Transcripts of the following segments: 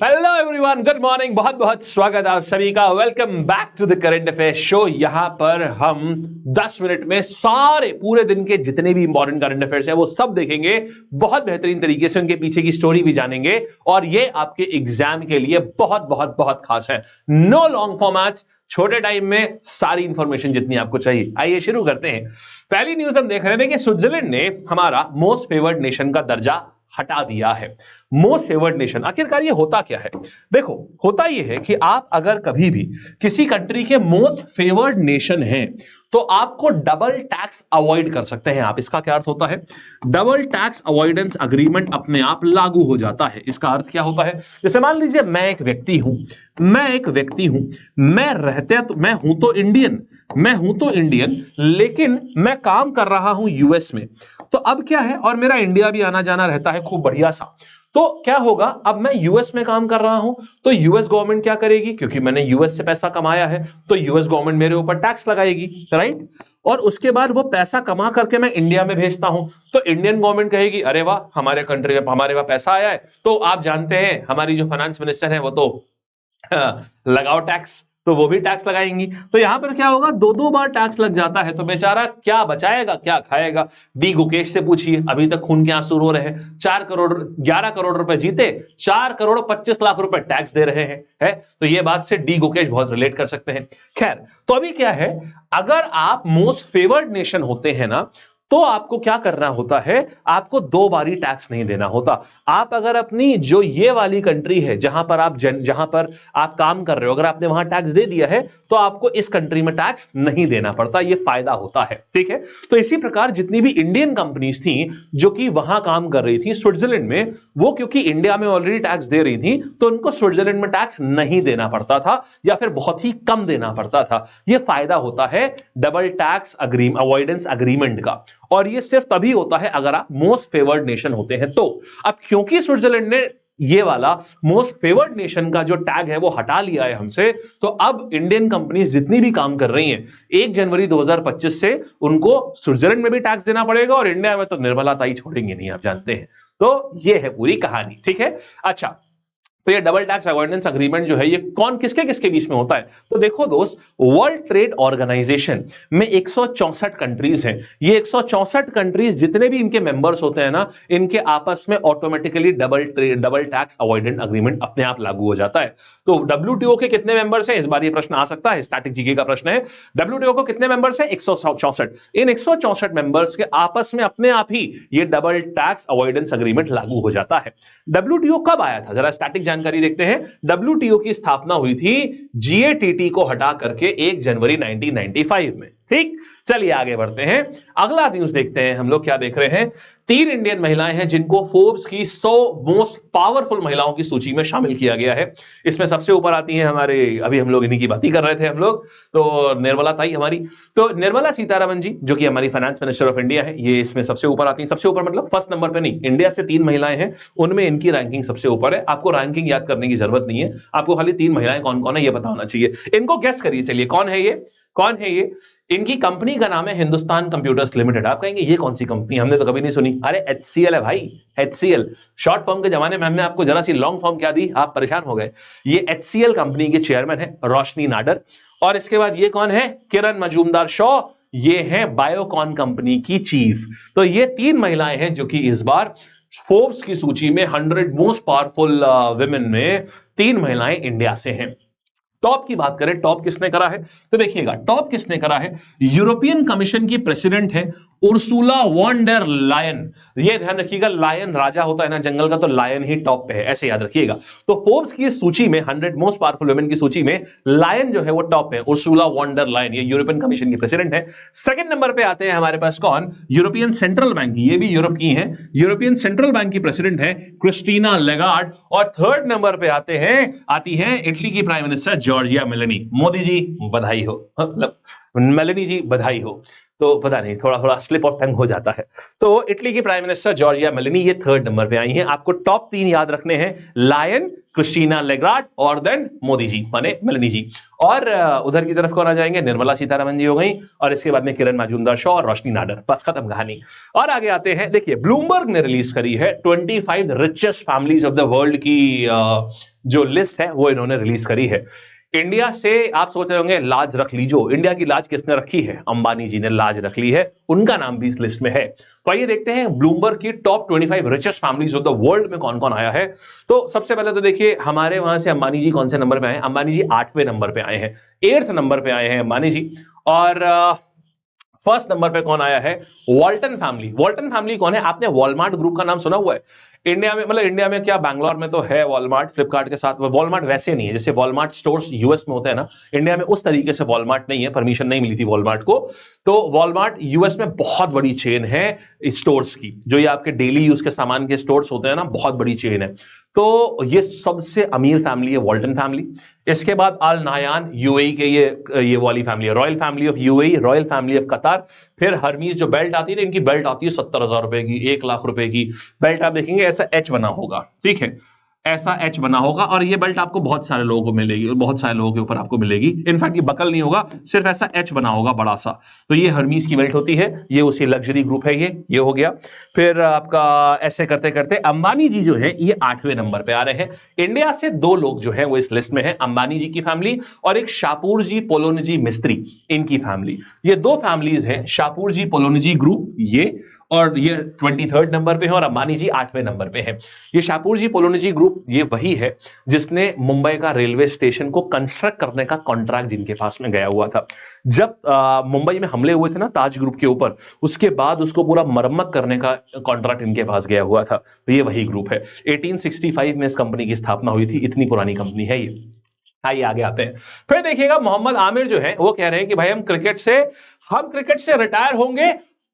Hello everyone, good morning. बहुत बहुत स्वागत आप सभी का। Welcome back to the current affair show. यहां पर हम 10 मिनट में सारे पूरे दिन के जितने भी इंपॉर्टेंट करंट अफेयर्स हैं वो सब देखेंगे, बहुत बेहतरीन तरीके से उनके पीछे की स्टोरी भी जानेंगे और ये आपके एग्जाम के लिए बहुत बहुत बहुत खास है। नो लॉन्ग फॉर्मेट्स, छोटे टाइम में सारी इंफॉर्मेशन जितनी आपको चाहिए। आइए शुरू करते हैं। पहली न्यूज हम देख रहे थे कि स्विट्जरलैंड ने हमारा मोस्ट फेवर्ड नेशन का दर्जा हटा दिया है। मोस्ट फेवर्ड नेशन, आखिरकार ये होता क्या है? देखो, होता ये है कि आप अगर कभी भी किसी कंट्री के मोस्ट फेवर्ड नेशन हैं तो आपको डबल टैक्स अवॉइड कर सकते हैं आप। इसका क्या अर्थ होता है? डबल टैक्स अवॉइडेंस अग्रीमेंट अपने आप लागू हो जाता है। इसका अर्थ क्या होता है? जैसे मान लीजिए मैं एक व्यक्ति हूं, मैं हूं तो इंडियन, लेकिन मैं काम कर रहा हूं यूएस में। तो अब क्या है, और मेरा इंडिया भी आना जाना रहता है खूब बढ़िया सा। तो क्या होगा, अब मैं यूएस में काम कर रहा हूं तो यूएस गवर्नमेंट क्या करेगी, क्योंकि मैंने यूएस से पैसा कमाया है तो यूएस गवर्नमेंट मेरे ऊपर टैक्स लगाएगी, राइट? और उसके बाद वो पैसा कमा करके मैं इंडिया में भेजता हूं तो इंडियन गवर्नमेंट कहेगी अरे वाह, हमारे कंट्री में हमारे पास पैसा आया है। तो आप जानते हैं हमारी जो फाइनेंस मिनिस्टर है वो तो लगाओ टैक्स, तो वो भी टैक्स लगाएंगी। तो यहां पर क्या होगा, दो दो बार टैक्स लग जाता है तो बेचारा क्या बचाएगा, क्या खाएगा? डी गुकेश से पूछिए, अभी तक खून के आंसू रो रहे हैं। 11 करोड़ रुपए जीते, 4 करोड़ 25 लाख रुपए टैक्स दे रहे हैं, है? तो ये बात से डी गुकेश बहुत रिलेट कर सकते हैं। खैर, तो अभी क्या है, अगर आप मोस्ट फेवर्ड नेशन होते हैं ना तो आपको क्या करना होता है, आपको दो बारी टैक्स नहीं देना होता। आप अगर अपनी जो ये वाली कंट्री है जहां पर आप काम कर रहे हो, अगर आपने वहां टैक्स दे दिया है तो आपको इस कंट्री में टैक्स नहीं देना पड़ता। ये फायदा होता है, ठीक है? तो इसी प्रकार जितनी भी इंडियन कंपनीज थी जो कि वहां काम कर रही थी स्विट्जरलैंड में, वो क्योंकि इंडिया में ऑलरेडी टैक्स दे रही थी तो उनको स्विट्जरलैंड में टैक्स नहीं देना पड़ता था या फिर बहुत ही कम देना पड़ता था। यह फायदा होता है डबल टैक्स अवॉइडेंस अग्रीमेंट का, और ये सिर्फ तभी होता है अगर आप मोस्ट फेवर्ड नेशन होते हैं तो। अब क्योंकि स्विट्जरलैंड ने ये वाला मोस्ट फेवर्ड नेशन का जो टैग है वो हटा लिया है हमसे, तो अब इंडियन कंपनीज जितनी भी काम कर रही हैं 1 जनवरी 2025 से उनको स्विट्जरलैंड में भी टैक्स देना पड़ेगा और इंडिया में तो निर्मला ताई छोड़ेंगे नहीं, आप जानते हैं। तो ये है पूरी कहानी, ठीक है? अच्छा, तो ये डबल टैक्स अवॉइडेंस अग्रीमेंट जो है ये कौन किसके किसके बीच में होता है? तो देखो दोस्त, वर्ल्ड ट्रेड ऑर्गेनाइजेशन में 164 कंट्रीज हैं। ये 164 कंट्रीज जितने भी इनके मेंबर्स होते हैं ना, इनके आपस में automatically double tax avoidance agreement अपने आप लागू हो जाता है। तो डब्ल्यूटीओ के कितने मेंबर्स हैं, इस बार ये प्रश्न आ सकता है, स्टैटिक जीके का प्रश्न है। डब्ल्यूटीओ को कितने मेंबर्स हैं? 164। इन 164 मेंबर्स के आपस में अपने आप ही ये डबल टैक्स अवॉइडेंस अग्रीमेंट लागू हो जाता है। डब्ल्यूटीओ कब आया था, जरा स्टैटिक जानकारी देखते हैं। डब्ल्यूटीओ की स्थापना हुई थी जीएटीटी को हटा करके 1 जनवरी 1995 में, ठीक? चलिए आगे बढ़ते हैं, अगला न्यूज देखते हैं। हम लोग क्या देख रहे हैं, 3 इंडियन महिलाएं हैं जिनको फोर्ब्स की 100 मोस्ट पावरफुल महिलाओं की सूची में शामिल किया गया है। इसमें सबसे ऊपर आती हैं हमारे, अभी हम लोग इन्हीं की बात ही कर रहे थे हम लोग, तो निर्मला ताई हमारी, तो निर्मला सीतारमण जी जो कि हमारी फाइनेंस मिनिस्टर ऑफ इंडिया है, ये इसमें सबसे ऊपर आती हैं। सबसे ऊपर मतलब फर्स्ट नंबर पे नहीं, इंडिया से 3 महिलाएं हैं उनमें इनकी रैंकिंग सबसे ऊपर है। आपको रैंकिंग याद करने की जरूरत नहीं है, आपको खाली 3 महिलाएं कौन कौन है ये पता होना चाहिए। इनको गेस करिए, चलिए कौन है ये, कौन है ये? इनकी कंपनी का नाम है हिंदुस्तान कंप्यूटर्स लिमिटेड। आप कहेंगे ये कौन सी कंपनी, हमने तो कभी नहीं सुनी। अरे HCL है भाई, HCL। शॉर्ट फॉर्म के जमाने में हमने आपको जरा सी लॉन्ग फॉर्म क्या दी, आप परेशान हो गए। ये HCL कंपनी के चेयरमैन है रोशनी नाडर, और इसके बाद ये कौन है, किरण मजूमदार शॉ, ये है बायोकॉन कंपनी की चीफ। तो ये 3 महिलाएं हैं जो कि इस बार फोर्ब्स की सूची में 100 मोस्ट पावरफुल विमेन में 3 महिलाएं इंडिया से हैं। टॉप की बात करें, टॉप किसने करा है, तो देखिएगा टॉप किसने करा है, यूरोपियन कमीशन की प्रेसिडेंट है उर्सुला वॉन डेर लायन। ये ध्यान रखिएगा, लायन राजा होता है ना जंगल का, तो लायन ही टॉप पे है, ऐसे याद रखिएगा। तो फोर्ब्स की सूची में 100 मोस्ट पावरफुल वुमेन की सूची में लायन जो है वो टॉप है, उर्सुला वॉन डेर लायन, ये यूरोपियन कमीशन की प्रेसिडेंट है। सेकंड नंबर पे आते हैं हमारे पास कौन, यूरोपियन सेंट्रल बैंक की, ये भी यूरोप की है, यूरोपियन सेंट्रल बैंक की प्रेसिडेंट है क्रिस्टीना लेगार्ड। और थर्ड नंबर पे आती है इटली की prime minister Giorgia Meloni. Modi ji बधाई हो, मतलब मेलोनी जी बधाई हो। तो पता नहीं, थोड़ा थोड़ा स्लिप ऑफ टंग हो जाता है। तो इटली की प्राइम मिनिस्टर जॉर्जिया मेलोनी ये 3rd नंबर पे आई हैं। आपको टॉप 3 याद रखने हैं, लायन, क्रिस्टीना लेगार्ड और देन मोदी जी माने मेलोनी जी। और उधर की तरफ कौन आ जाएंगे, निर्मला सीतारमण जी हो गई, और इसके बाद में किरण मजूमदार शॉ और रोशनी नाडर, बस खत्म कहानी। और आगे आते हैं, देखिए ब्लूमबर्ग ने रिलीज करी है 25 richest families of the world की जो लिस्ट है वो इन्होंने रिलीज करी है। इंडिया से आप सोच रहे होंगे लाज रख लीजो, इंडिया की लाज किसने रखी है, अंबानी जी ने लाज रख ली है, उनका नाम भी इस लिस्ट में है। तो आइए देखते हैं ब्लूमबर्ग की top 25 richest families of the world में कौन कौन आया है। तो सबसे पहले तो देखिए हमारे वहां से अंबानी जी कौन से नंबर पे आए, अंबानी जी 8वें नंबर पे आए हैं, 8th नंबर पे आए हैं अंबानी जी। और फर्स्ट नंबर पे कौन आया है, वॉल्टन फैमिली। वॉल्टन फैमिली कौन है, आपने वॉलमार्ट ग्रुप का नाम सुना हुआ है, इंडिया में, मतलब इंडिया में क्या, बैंगलोर में तो है वॉलमार्ट फ्लिपकार्ट के साथ। वॉलमार्ट वैसे नहीं है जैसे वॉलमार्ट स्टोर्स यूएस में होते हैं ना, इंडिया में उस तरीके से वॉलमार्ट नहीं है, परमिशन नहीं मिली थी वॉलमार्ट को। तो वॉलमार्ट यूएस में बहुत बड़ी चेन है स्टोर्स की, जो ये आपके डेली यूज के सामान के स्टोर्स होते हैं ना, बहुत बड़ी चेन है। तो ये सबसे अमीर फैमिली है वॉल्टन फैमिली। इसके बाद अल नायान यूएई के ये वाली फैमिली है, royal family of UAE, royal family of कतार। फिर हर्मीज जो बेल्ट आती है, इनकी बेल्ट आती है 70,000 रुपए की, 1 लाख रुपए की बेल्ट। आप देखेंगे ऐसा एच बना होगा, ठीक है, ऐसा एच बना होगा, और ये बेल्ट आपको बहुत सारे लोगों को मिलेगी और बहुत सारे लोगों के ऊपर आपको मिलेगी। इनफैक्ट ये बकल नहीं होगा, सिर्फ ऐसा एच बना होगा बड़ा सा। तो ये हर्मीज की बेल्ट होती है, ये उसी लग्जरी ग्रुप है, ये हो गया। फिर आपका ऐसे करते करते अंबानी जी जो है ये 8वें नंबर पे आ रहे हैं। इंडिया से 2 लोग जो है वो इस लिस्ट में है, अंबानी जी की फैमिली और एक शापूर जी पोलोनजी मिस्त्री, इनकी फैमिली। ये 2 फैमिलीज हैं, शापूर जी पोलोनजी ग्रुप ये, और ये 23rd नंबर पे है, और अंबानी जी 8वें नंबर पे है। ये शापूर जी पोलोनजी ग्रुप ये वही है जिसने मुंबई का रेलवे स्टेशन को कंस्ट्रक्ट करने का कॉन्ट्रैक्ट जिनके पास में गया हुआ था। जब मुंबई में हमले हुए थे ना ताज ग्रुप के ऊपर, उसके बाद उसको पूरा मरम्मत करने का कॉन्ट्रैक्ट इनके पास गया हुआ था। तो ये वही ग्रुप है। 1865 में इस कंपनी की स्थापना हुई थी, इतनी पुरानी कंपनी है ये। आइए आगे आते हैं। फिर देखिएगा मोहम्मद आमिर जो है वो कह रहे हैं कि भाई हम क्रिकेट से रिटायर होंगे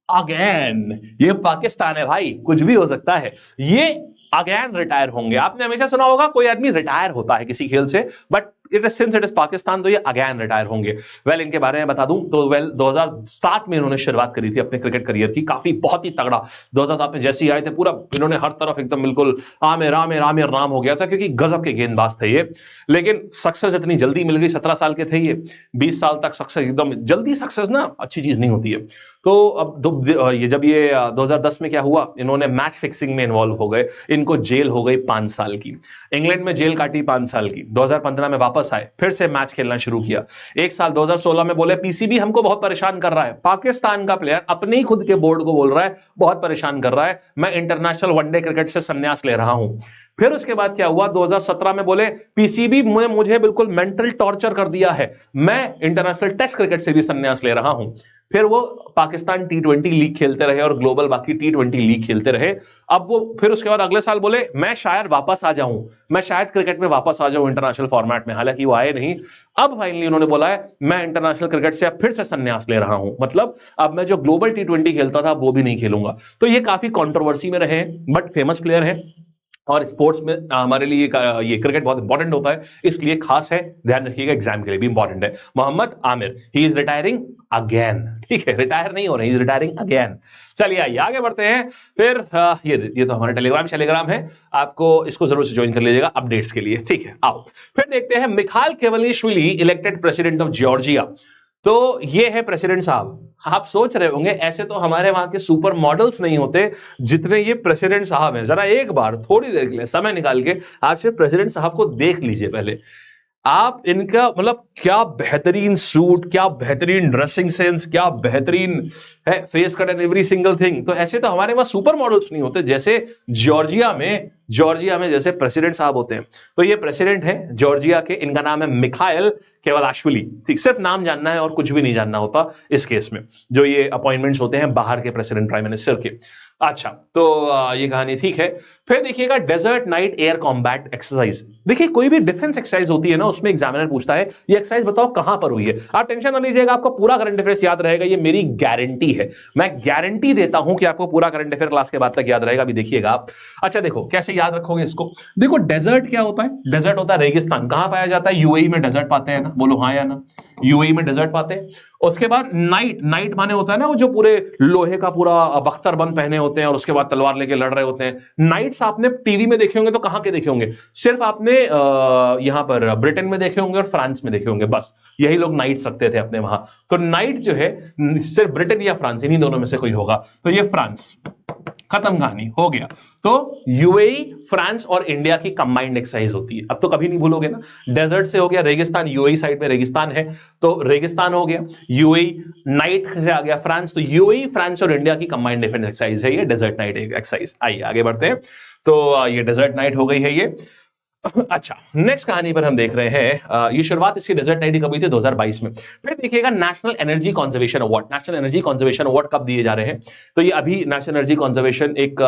अगेन। ये पाकिस्तान है भाई, कुछ भी हो सकता है, ये अगेन रिटायर होंगे। आपने हमेशा सुना होगा कोई आदमी रिटायर होता है किसी खेल से, but since it is Pakistan तो ये अगेन रिटायर होंगे। वेल इनके बारे में बता दूं तो 2007 में इन्होंने शुरुआत करी थी अपने क्रिकेट करियर की, काफी बहुत ही तगड़ा। 2007 में जैसे ही आए थे पूरा इन्होंने हर तरफ एकदम बिल्कुल आमिर आमिर आमिर नाम हो गया था, क्योंकि गजब के गेंदबाज थे ये। लेकिन सक्सेस इतनी जल्दी मिल गई, 17 साल के थे ये, 20 साल तक सक्सेस, एकदम जल्दी सक्सेस ना अच्छी चीज नहीं होती है। तो अब ये जब ये 2010 में क्या हुआ, इन्होंने मैच फिक्सिंग में इन्वॉल्व हो गए, इनको जेल हो गई 5 साल की, इंग्लैंड में जेल काटी 5 साल की। 2015 में वापस आए, फिर से मैच खेलना शुरू किया। 1 साल 2016 में बोले पीसीबी हमको बहुत परेशान कर रहा है, पाकिस्तान का प्लेयर अपने ही खुद के बोर्ड को बोल रहा है बहुत परेशान कर रहा है, मैं इंटरनेशनल वनडे क्रिकेट से संन्यास ले रहा हूं। फिर उसके बाद क्या हुआ, 2017 में बोले पीसीबी में मुझे बिल्कुल मेंटल टॉर्चर कर दिया है, मैं इंटरनेशनल टेस्ट क्रिकेट से भी संन्यास ले रहा हूं। फिर वो पाकिस्तान T20 लीग खेलते रहे और ग्लोबल बाकी T20 लीग खेलते रहे। अब वो फिर उसके बाद अगले साल बोले मैं शायद वापस आ जाऊं, मैं शायद क्रिकेट में वापस आ जाऊं इंटरनेशनल फॉर्मेट में, हालांकि वो आए नहीं। अब फाइनली उन्होंने बोला है मैं इंटरनेशनल क्रिकेट से अब फिर से संन्यास ले रहा हूं, मतलब अब मैं जो ग्लोबल T20 खेलता था वो भी नहीं खेलूंगा। तो ये काफी कंट्रोवर्सी में रहे हैं, बट फेमस प्लेयर हैं, और स्पोर्ट्स में हमारे लिए ये क्रिकेट बहुत इंपॉर्टेंट होता है, इसलिए खास है, ध्यान रखिएगा, एग्जाम के लिए भी इंपॉर्टेंट है। Mohammad Amir he is retiring again, ठीक है, रिटायर नहीं हो रहे, ही इज रिटायरिंग अगेन। चलिए आइए आगे बढ़ते हैं। फिर ये तो हमारा टेलीग्राम है, आपको इसको जरूर से ज्वाइन कर लीजिएगा अपडेट्स के लिए, ठीक है। आओ फिर देखते हैं, Mikheil Kavelashvili elected president of Georgia. तो ये है प्रेसिडेंट साहब। आप सोच रहे होंगे ऐसे तो हमारे वहां के सुपर मॉडल्स नहीं होते जितने ये प्रेसिडेंट साहब हैं। जरा एक बार थोड़ी देर के लिए समय निकाल के आप सिर्फ प्रेसिडेंट साहब को देख लीजिए पहले। आप इनका मतलब क्या बेहतरीन सूट, क्या बेहतरीन ड्रेसिंग सेंस, क्या बेहतरीन है face cut and every single thing. तो ऐसे तो हमारे पास सुपर मॉडल्स नहीं होते जैसे जॉर्जिया में जैसे प्रेसिडेंट साहब होते हैं। तो ये प्रेसिडेंट है जॉर्जिया के, इनका नाम है मिखाइल केवलाश्विली। ठीक, सिर्फ नाम जानना है और कुछ भी नहीं जानना होता इस केस में, जो ये अपॉइंटमेंट्स होते हैं बाहर के प्रेसिडेंट प्राइम मिनिस्टर के। अच्छा, तो ये कहानी ठीक है। फिर देखिएगा desert night air combat exercise. देखिए कोई भी डिफेंस एक्सरसाइज होती है ना, उसमें एग्जामिनर पूछता है ये एक्सरसाइज बताओ कहां पर हुई है। आप टेंशन ना लीजिएगा, आपको पूरा करंट अफेयर्स याद रहेगा, ये मेरी गारंटी है। मैं गारंटी देता हूं कि आपको पूरा करंट अफेयर क्लास के बाद तक याद रहेगा। अभी देखिएगा आप। अच्छा देखो कैसे याद रखोगे इसको। देखो डेजर्ट क्या होता है, डेजर्ट होता है रेगिस्तान। कहां पाया जाता है, यूएई में डेजर्ट पाते हैं ना, बोलो हाँ या ना। यूएई में डेजर्ट पाते हैं। उसके बाद नाइट, नाइट माने होता है ना वो जो पूरे लोहे का पूरा बख्तरबंद पहने होते हैं और उसके बाद तलवार लेके लड़ रहे होते हैं। नाइट्स आपने टीवी में देखे होंगे तो कहां के देखे होंगे, सिर्फ आपने यहां पर ब्रिटेन में देखे होंगे और फ्रांस में देखे होंगे, बस यही लोग नाइट्स रखते थे अपने वहां। तो नाइट जो है सिर्फ ब्रिटेन या फ्रांस, इन्हीं दोनों में से कोई होगा। तो ये फ्रांस, खत्म कहानी हो गया। तो यूएई, फ्रांस और इंडिया की कंबाइंड एक्सरसाइज होती है। अब तो कभी नहीं भूलोगे ना। डेजर्ट से हो गया रेगिस्तान, यूएई साइड में रेगिस्तान है तो रेगिस्तान हो गया यूएई। नाइट से आ गया फ्रांस, तो यूएई, फ्रांस और इंडिया की कंबाइंड डिफेंस एक्सरसाइज है ये डेजर्ट नाइट एक्सरसाइज। आइए आगे बढ़ते हैं। तो ये डेजर्ट नाइट हो गई है ये। अच्छा नेक्स्ट कहानी पर हम देख रहे हैं, ये शुरुआत इसकी डेजर्ट नाइट कब हुई थी, 2022 में। फिर देखिएगा national energy conservation award. National energy conservation award कब दिए जा रहे हैं, तो ये अभी नेशनल एनर्जी कंजर्वेशन एक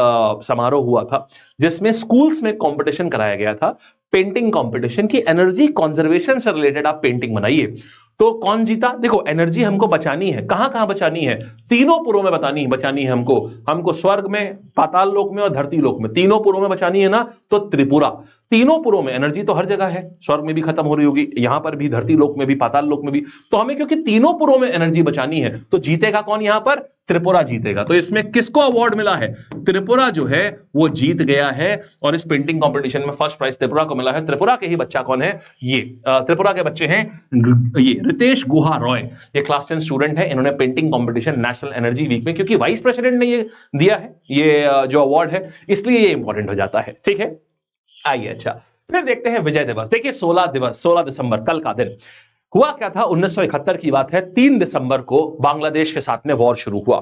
समारोह हुआ था जिसमें स्कूल्स में कंपटीशन कराया गया था, पेंटिंग कंपटीशन की एनर्जी कंजर्वेशन से रिलेटेड आप पेंटिंग बनाइए। तो कौन जीता, देखो एनर्जी हमको बचानी है, कहां कहां बचानी है, तीनों पुरों में बचानी है हमको। हमको स्वर्ग में, पाताल लोक में और धरती लोक में, तीनों पुरों में बचानी है ना। तो त्रिपुरा, तीनों पुरों में एनर्जी तो हर जगह है, स्वर्ग में भी खत्म हो रही होगी, यहां पर भी, धरती लोक में भी, पाताल लोक में भी। तो हमें क्योंकि तीनों पुरों में एनर्जी बचानी है, तो जीतेगा कौन यहां पर, त्रिपुरा जीतेगा। तो इसमें किसको अवार्ड मिला है, त्रिपुरा जो है वो जीत गया है। और इस पेंटिंग कंपटीशन में फर्स्ट प्राइज त्रिपुरा को मिला है। त्रिपुरा के ही बच्चा कौन है, ये त्रिपुरा के बच्चे हैं ये रितेश गुहा रॉय। ये क्लास 10 स्टूडेंट है। इन्होंने painting competition national energy week में, क्योंकि वाइस प्रेसिडेंट ने ये दिया है ये जो अवार्ड है, इसलिए ये इंपॉर्टेंट हो जाता है। ठीक है, आइए। अच्छा फिर देखते हैं विजय दिवस। देखिए 16 दिसंबर, कल का दिन हुआ क्या था, 1971 की बात है। 3 दिसंबर को बांग्लादेश के साथ में वॉर शुरू हुआ।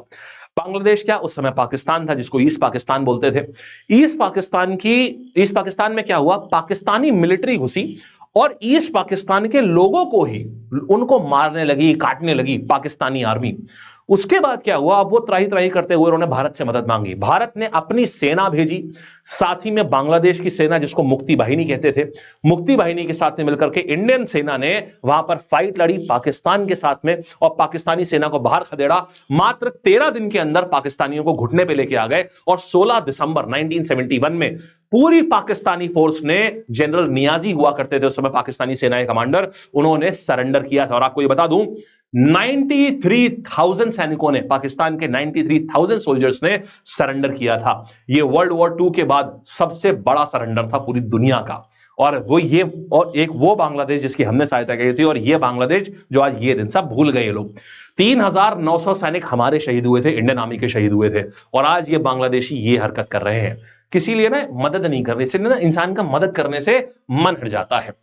बांग्लादेश क्या, उस समय पाकिस्तान था, जिसको ईस्ट पाकिस्तान बोलते थे। ईस्ट पाकिस्तान में क्या हुआ, पाकिस्तानी मिलिट्री घुसी और ईस्ट पाकिस्तान के लोगों को ही उनको मारने लगी, काटने लगी पाकिस्तानी आर्मी। उसके बाद क्या हुआ, अब वो त्राही त्राही करते हुए उन्होंने भारत से मदद मांगी। भारत ने अपनी सेना भेजी, साथ ही में बांग्लादेश की सेना, जिसको मुक्ति बाहिनी कहते थे, मुक्ति बाहिनी के साथ में मिलकर के इंडियन सेना ने वहां पर फाइट लड़ी पाकिस्तान के साथ में, और पाकिस्तानी सेना को बाहर खदेड़ा। मात्र 13 दिन के अंदर पाकिस्तानियों को घुटने पे लेके आ गए। और 16 दिसंबर 1971 में पूरी पाकिस्तानी फोर्स ने, जनरल नियाजी हुआ करते थे उस समय पाकिस्तानी सेना के कमांडर, उन्होंने सरेंडर किया था। और आपको ये बता दूं 93,000 सैनिकों ने, पाकिस्तान के 93,000 सोल्जर्स ने सरेंडर किया था। यह वर्ल्ड वॉर 2 के बाद सबसे बड़ा सरेंडर था पूरी दुनिया का। और वो ये, और एक वो बांग्लादेश जिसकी हमने सहायता की थी, और ये बांग्लादेश जो आज ये दिन सब भूल गए ये लोग। 3,900 सैनिक हमारे शहीद हुए थे, इंडियन आर्मी के शहीद हुए थे, और आज ये बांग्लादेशी ये हरकत कर रहे हैं। किसी लिए ना मदद नहीं करने से ना, इंसान का मदद करने से मन हट जाता है।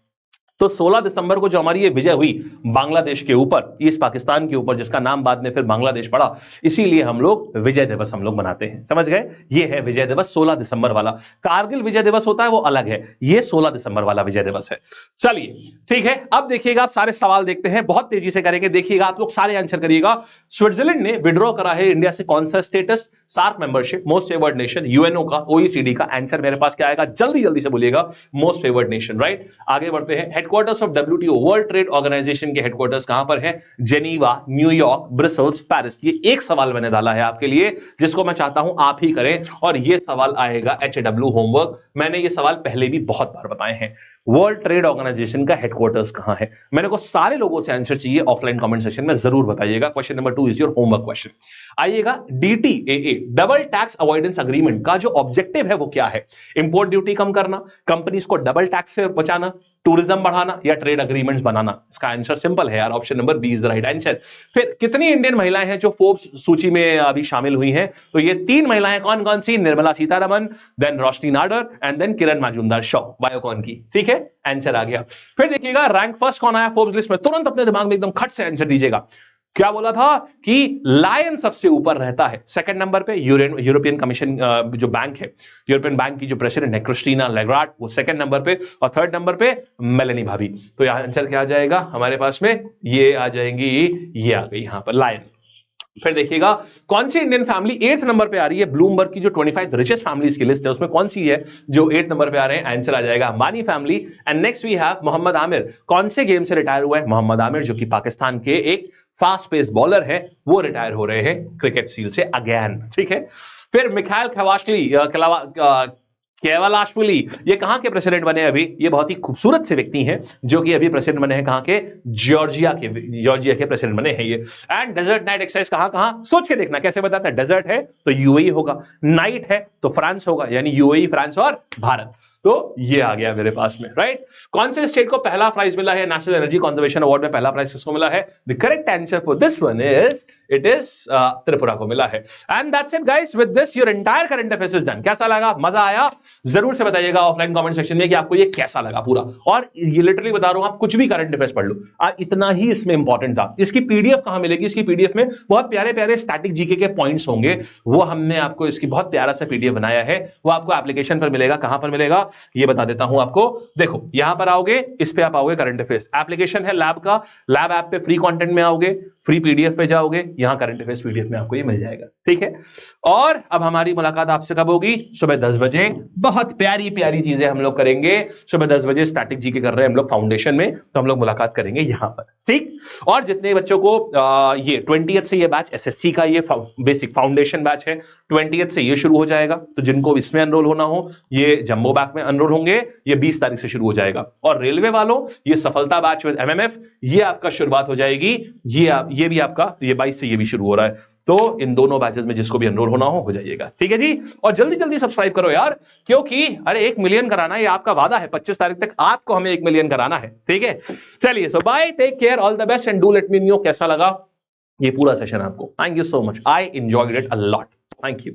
तो 16 दिसंबर को जो हमारी ये विजय हुई बांग्लादेश के ऊपर, ईस्ट पाकिस्तान के ऊपर, जिसका नाम बाद में फिर बांग्लादेश पड़ा, इसीलिए हम लोग विजय दिवस हम लोग मनाते हैं। समझ गए, ये है विजय दिवस 16 दिसंबर वाला। कारगिल विजय दिवस होता है वो अलग है, ये 16 दिसंबर वाला विजय दिवस है। चलिए ठीक है, अब देखिएगा आप सारे सवाल देखते हैं, बहुत तेजी से करेंगे, देखिएगा आप लोग सारे आंसर करिएगा। स्विट्जरलैंड ने विड्रॉ करा है इंडिया से कौन सा status, SAARC membership, most favoured nation, UNO का, ओईसीडी का। आंसर मेरे पास क्या आएगा, जल्दी जल्दी से बोलिएगा, मोस्ट फेवर्ड नेशन, राइट। आगे बढ़ते हैं। Headquarters of WTO, world trade organisation के हेडक्वार्टर्स कहां पर है, जेनीवा, न्यूयॉर्क, ब्रसेल्स, पेरिस। ये एक सवाल मैंने डाला है आपके लिए, जिसको मैं चाहता हूं आप ही करें, और ये सवाल आएगा HW होमवर्क। मैंने ये सवाल पहले भी बहुत बार बताए हैं। वर्ल्ड ट्रेड ऑर्गेनाइजेशन का हेडक्वार्टर्स कहां है, मैंने को सारे लोगों से आंसर चाहिए, ऑफलाइन कमेंट सेक्शन में जरूर बताइएगा। Question number 2 is your homework question. आइएगा, DTAA, double tax avoidance agreement का जो ऑब्जेक्टिव है वो क्या है, इंपोर्ट ड्यूटी कम करना, कंपनीज को डबल टैक्स से बचाना, टूरिज्म बढ़ाना, या ट्रेड अग्रीमेंट्स बनाना। इसका आंसर सिंपल है यार, option number B is the right answer. फिर कितनी इंडियन महिलाएं हैं जो फोर्ब्स सूची में अभी शामिल हुई हैं, तो ये 3 महिलाएं कौन कौन सी, Nirmala Sitharaman, then Roshni Nadar and then Kiran Mazumdar Shaw, Biocon की। ठीक है, आंसर आ गया। फिर देखिएगा रैंक फर्स्ट कौन आया फोर्ब्स लिस्ट में, तुरंत अपने दिमाग में एकदम खट से आंसर दीजिएगा। क्या बोला था कि लायन सबसे ऊपर रहता है। सेकंड नंबर पे यूरोपियन कमीशन जो बैंक है, यूरोपियन बैंक की जो प्रेसिडेंट है क्रिस्टीना लेगार्ड, वो सेकंड नंबर पे, और थर्ड नंबर पे मेलेनी भाभी। तो यहां आंसर क्या आ जाएगा हमारे पास में, ये आ जाएंगी, ये आ गई यहां पर लायन। फिर देखिएगा कौन सी इंडियन फैमिली 8th नंबर पे आ रही है ब्लूमबर्ग की जो 25 रिचेस्ट फैमिलीज की लिस्ट है उसमें कौन सी है जो 8th नंबर पे आ रहे हैं? आंसर आ जाएगा Ambani family. And next we have Mohammad Amir. कौन से गेम से रिटायर हुआ है मोहम्मद आमिर, जो कि पाकिस्तान के एक फास्ट पेस बॉलर है, वो रिटायर हो रहे हैं क्रिकेट सील से अगेन। ठीक है, फिर मिखाइल केवालाशविली, ये कहां के प्रेसिडेंट बने अभी? ये बहुत ही खूबसूरत से व्यक्ति हैं जो कि अभी प्रेसिडेंट बने हैं, कहां के? जॉर्जिया के प्रेसिडेंट बने हैं ये। एंड डेजर्ट नाइट एक्सरसाइज कहां कहां? सोच के देखना कैसे बताता है। डेजर्ट है तो यूएई होगा, नाइट है तो फ्रांस होगा, यानी यूएई, फ्रांस और भारत। तो ये आ गया मेरे पास में, राइट। कौन से स्टेट को पहला प्राइज मिला है नेशनल एनर्जी कंजर्वेशन अवार्ड में? पहला प्राइज किसको मिला है? The correct answer for this one is it is Tripura को मिला है। And that's it guys, with this your entire current affairs is done. कैसा लगा? मजा आया? जरूर से बताइएगा ऑफलाइन कमेंट सेक्शन में कि आपको ये कैसा लगा पूरा। और ये लिटरली बता रहा हूं, आप कुछ भी करंट अफेयर्स पढ़ लो, इतना ही इसमें इंपॉर्टेंट था। इसकी पीडीएफ कहां मिलेगी? इसकी पीडीएफ में बहुत प्यारे प्यारे स्टैटिक जीके के पॉइंट्स होंगे, वो हमने आपको इसकी बहुत प्यारा सा पीडीएफ बनाया है, वो आपको एप्लीकेशन पर मिलेगा। कहां पर मिलेगा ये बता देता हूं आपको। देखो यहां पर आओगे, इस पे आप आओगे करंट अफेयर्स, एप्लीकेशन है लैब का, लैब ऐप पे फ्री कंटेंट में आओगे, फ्री पीडीएफ पे जाओगे, यहां करंट अफेयर्स पीडीएफ में आपको ये मिल जाएगा। ठीक है, और अब हमारी मुलाकात आपसे कब होगी? सुबह 10 बजे। बहुत प्यारी प्यारी चीजें हम लोग करेंगे सुबह 10 बजे। स्टैटिक जीके कर रहे हैं हम लोग फाउंडेशन में, तो हम लोग मुलाकात करेंगे यहां पर। ठीक, और जितने बच्चों को ये 20th से ये बैच एसएससी का ये बेसिक फाउंडेशन बैच है, 20th से ये शुरू हो जाएगा। तो जिनको इसमें एनरोल होना हो ये जंबो बैच में एनरोल होंगे, ये 20 तारीख से शुरू हो जाएगा। और रेलवे वालों ये सफलता बैच विद एमएमएफ, ये आपका शुरुआत हो जाएगी, ये भी आपका ये 22 से ये भी शुरू हो रहा है। तो इन दोनों बैचेस में जिसको भी एनरोल होना हो जाइएगा। ठीक है जी, और जल्दी जल्दी सब्सक्राइब करो यार, क्योंकि अरे 1 मिलियन कराना ये आपका वादा है, 25 तारीख तक आपको हमें 1 मिलियन कराना है। ठीक है, चलिए, so bye, take care, all the best, and do let me know कैसा लगा ये पूरा सेशन आपको। Thank you so much, I enjoyed it a lot. Thank you.